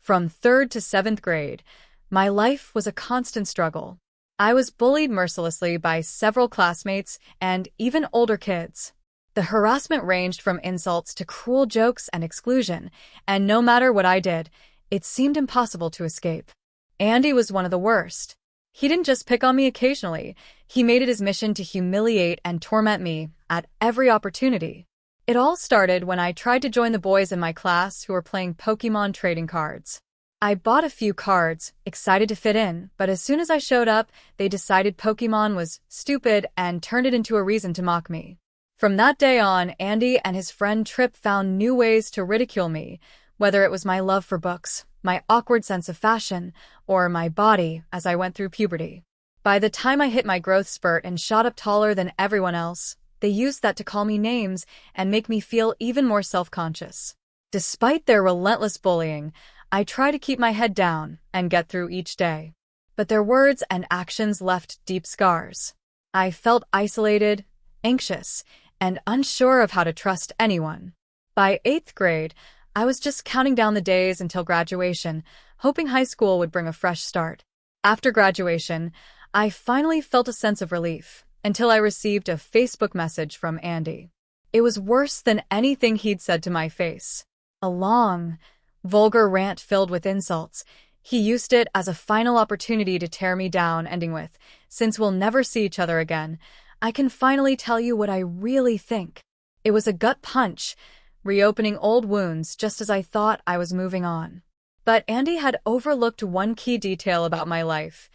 From 3rd to 7th grade, my life was a constant struggle. I was bullied mercilessly by several classmates and even older kids. The harassment ranged from insults to cruel jokes and exclusion, and no matter what I did, it seemed impossible to escape. Andy was one of the worst. He didn't just pick on me occasionally, he made it his mission to humiliate and torment me at every opportunity. It all started when I tried to join the boys in my class who were playing Pokémon trading cards. I bought a few cards, excited to fit in, but as soon as I showed up, they decided Pokémon was stupid and turned it into a reason to mock me. From that day on, Andy and his friend Trip found new ways to ridicule me, whether it was my love for books, my awkward sense of fashion, or my body as I went through puberty. By the time I hit my growth spurt and shot up taller than everyone else, they used that to call me names and make me feel even more self-conscious. Despite their relentless bullying, I try to keep my head down and get through each day. But their words and actions left deep scars. I felt isolated, anxious, and unsure of how to trust anyone. By 8th grade, I was just counting down the days until graduation, hoping high school would bring a fresh start. After graduation, I finally felt a sense of relief, until I received a Facebook message from Andy. It was worse than anything he'd said to my face. A long, vulgar rant filled with insults. He used it as a final opportunity to tear me down, ending with, "Since we'll never see each other again, I can finally tell you what I really think." It was a gut punch, reopening old wounds just as I thought I was moving on. But Andy had overlooked one key detail about my life.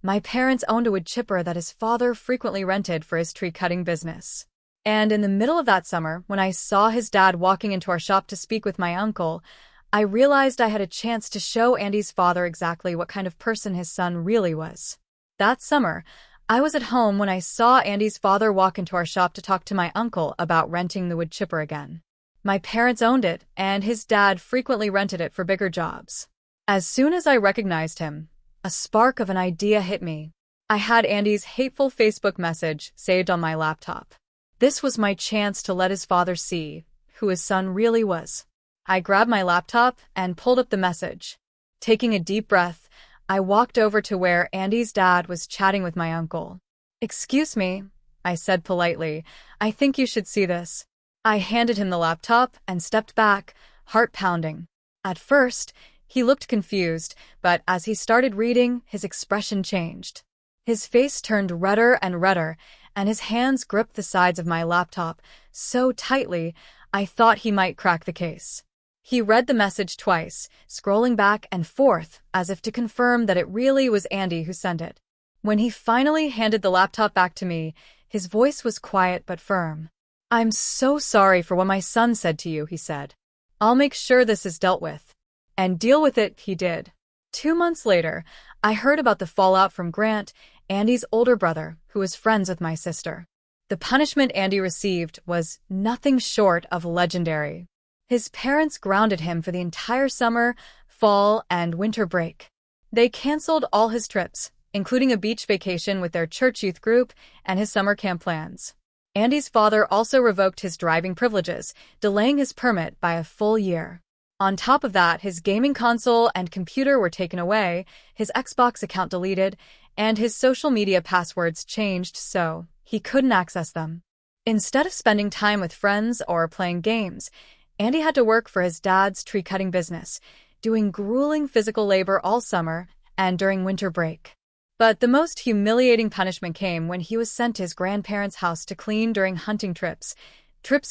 My parents owned a wood chipper that his father frequently rented for his tree-cutting business. And in the middle of that summer, when I saw his dad walking into our shop to speak with my uncle, I realized I had a chance to show Andy's father exactly what kind of person his son really was. That summer, I was at home when I saw Andy's father walk into our shop to talk to my uncle about renting the wood chipper again. My parents owned it, and his dad frequently rented it for bigger jobs. As soon as I recognized him, a spark of an idea hit me. I had Andy's hateful Facebook message saved on my laptop. This was my chance to let his father see who his son really was. I grabbed my laptop and pulled up the message. Taking a deep breath, I walked over to where Andy's dad was chatting with my uncle. "Excuse me," I said politely. "I think you should see this." I handed him the laptop and stepped back, heart pounding. At first, he looked confused, but as he started reading, his expression changed. His face turned redder and redder, and his hands gripped the sides of my laptop so tightly I thought he might crack the case. He read the message twice, scrolling back and forth as if to confirm that it really was Andy who sent it. When he finally handed the laptop back to me, his voice was quiet but firm. "I'm so sorry for what my son said to you," he said. "I'll make sure this is dealt with." And deal with it he did. 2 months later, I heard about the fallout from Grant, Andy's older brother, who was friends with my sister. The punishment Andy received was nothing short of legendary. His parents grounded him for the entire summer, fall, and winter break. They canceled all his trips, including a beach vacation with their church youth group and his summer camp plans. Andy's father also revoked his driving privileges, delaying his permit by a full year. On top of that, his gaming console and computer were taken away, his Xbox account deleted, and his social media passwords changed so he couldn't access them. Instead of spending time with friends or playing games, Andy had to work for his dad's tree-cutting business, doing grueling physical labor all summer and during winter break. But the most humiliating punishment came when he was sent to his grandparents' house to clean during hunting trips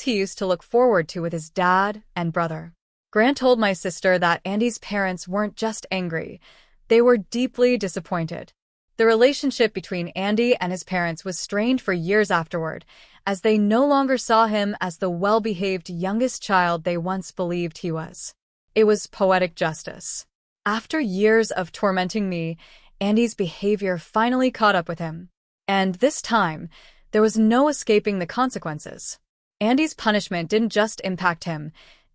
he used to look forward to with his dad and brother. Grant told my sister that Andy's parents weren't just angry, they were deeply disappointed. The relationship between Andy and his parents was strained for years afterward, as they no longer saw him as the well-behaved youngest child they once believed he was. It was poetic justice. After years of tormenting me, Andy's behavior finally caught up with him. And this time, there was no escaping the consequences. Andy's punishment didn't just impact him,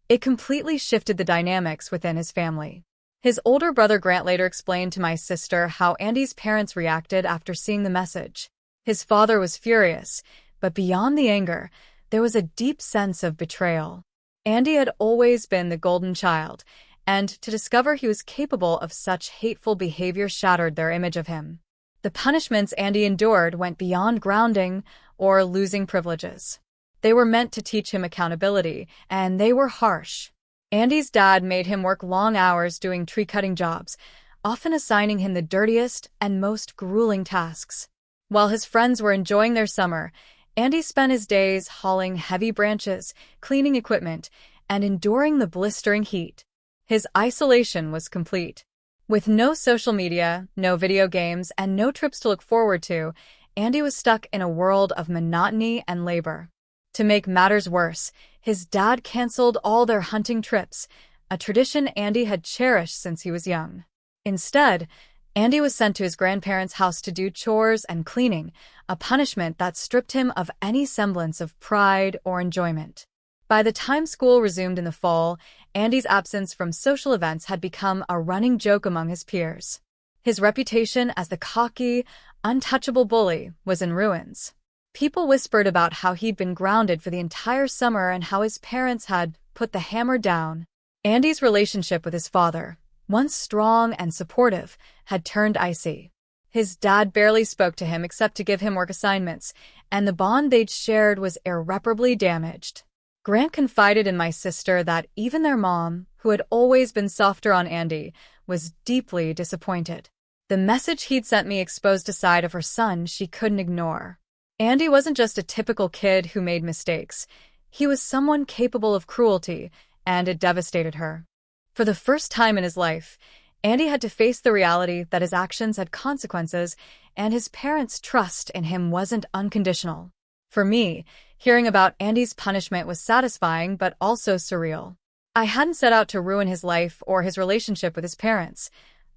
it completely shifted the dynamics within his family. His older brother Grant later explained to my sister how Andy's parents reacted after seeing the message. His father was furious, but beyond the anger, there was a deep sense of betrayal. Andy had always been the golden child, and to discover he was capable of such hateful behavior shattered their image of him. The punishments Andy endured went beyond grounding or losing privileges. They were meant to teach him accountability, and they were harsh. Andy's dad made him work long hours doing tree-cutting jobs, often assigning him the dirtiest and most grueling tasks. While his friends were enjoying their summer, Andy spent his days hauling heavy branches, cleaning equipment, and enduring the blistering heat. His isolation was complete. With no social media, no video games, and no trips to look forward to, Andy was stuck in a world of monotony and labor. To make matters worse, his dad canceled all their hunting trips, a tradition Andy had cherished since he was young. Instead, Andy was sent to his grandparents' house to do chores and cleaning, a punishment that stripped him of any semblance of pride or enjoyment. By the time school resumed in the fall, Andy's absence from social events had become a running joke among his peers. His reputation as the cocky, untouchable bully was in ruins. People whispered about how he'd been grounded for the entire summer and how his parents had put the hammer down. Andy's relationship with his father, once strong and supportive, had turned icy. His dad barely spoke to him except to give him work assignments, and the bond they'd shared was irreparably damaged. Grant confided in my sister that even their mom, who had always been softer on Andy, was deeply disappointed. The message he'd sent me exposed a side of her son she couldn't ignore. Andy wasn't just a typical kid who made mistakes. He was someone capable of cruelty, and it devastated her. For the first time in his life, Andy had to face the reality that his actions had consequences, and his parents' trust in him wasn't unconditional. For me, hearing about Andy's punishment was satisfying but also surreal. I hadn't set out to ruin his life or his relationship with his parents.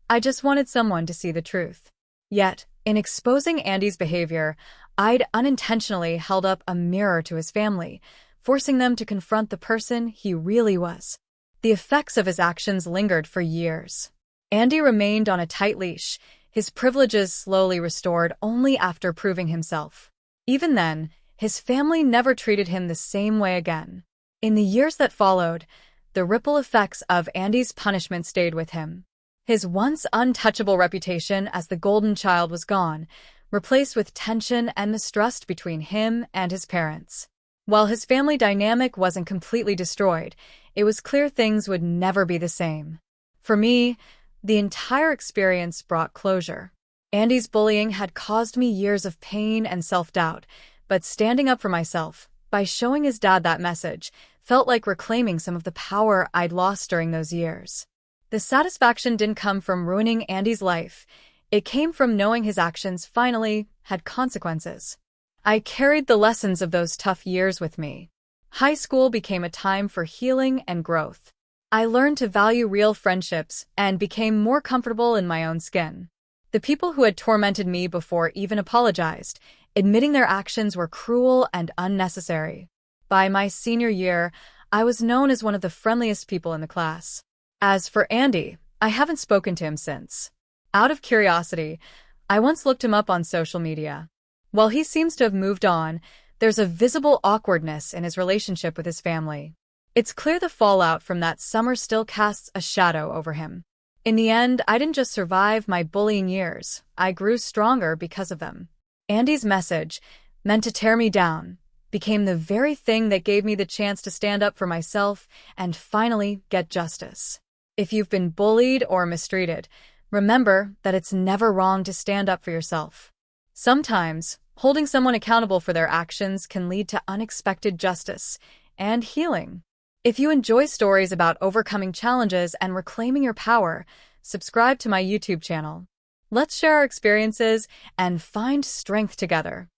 I just wanted someone to see the truth. Yet, in exposing Andy's behavior, I'd unintentionally held up a mirror to his family, forcing them to confront the person he really was. The effects of his actions lingered for years. Andy remained on a tight leash, his privileges slowly restored only after proving himself. Even then, his family never treated him the same way again. In the years that followed, the ripple effects of Andy's punishment stayed with him. His once untouchable reputation as the golden child was gone, replaced with tension and mistrust between him and his parents. While his family dynamic wasn't completely destroyed, it was clear things would never be the same. For me, the entire experience brought closure. Andy's bullying had caused me years of pain and self-doubt, but standing up for myself, by showing his dad that message, felt like reclaiming some of the power I'd lost during those years. The satisfaction didn't come from ruining Andy's life. It came from knowing his actions finally had consequences. I carried the lessons of those tough years with me. High school became a time for healing and growth. I learned to value real friendships and became more comfortable in my own skin. The people who had tormented me before even apologized, admitting their actions were cruel and unnecessary. By my senior year, I was known as one of the friendliest people in the class. As for Andy, I haven't spoken to him since. Out of curiosity, I once looked him up on social media. While he seems to have moved on, there's a visible awkwardness in his relationship with his family. It's clear the fallout from that summer still casts a shadow over him. In the end, I didn't just survive my bullying years, I grew stronger because of them. Andy's message, meant to tear me down, became the very thing that gave me the chance to stand up for myself and finally get justice. If you've been bullied or mistreated, remember that it's never wrong to stand up for yourself. Sometimes, holding someone accountable for their actions can lead to unexpected justice and healing. If you enjoy stories about overcoming challenges and reclaiming your power, subscribe to my YouTube channel. Let's share our experiences and find strength together.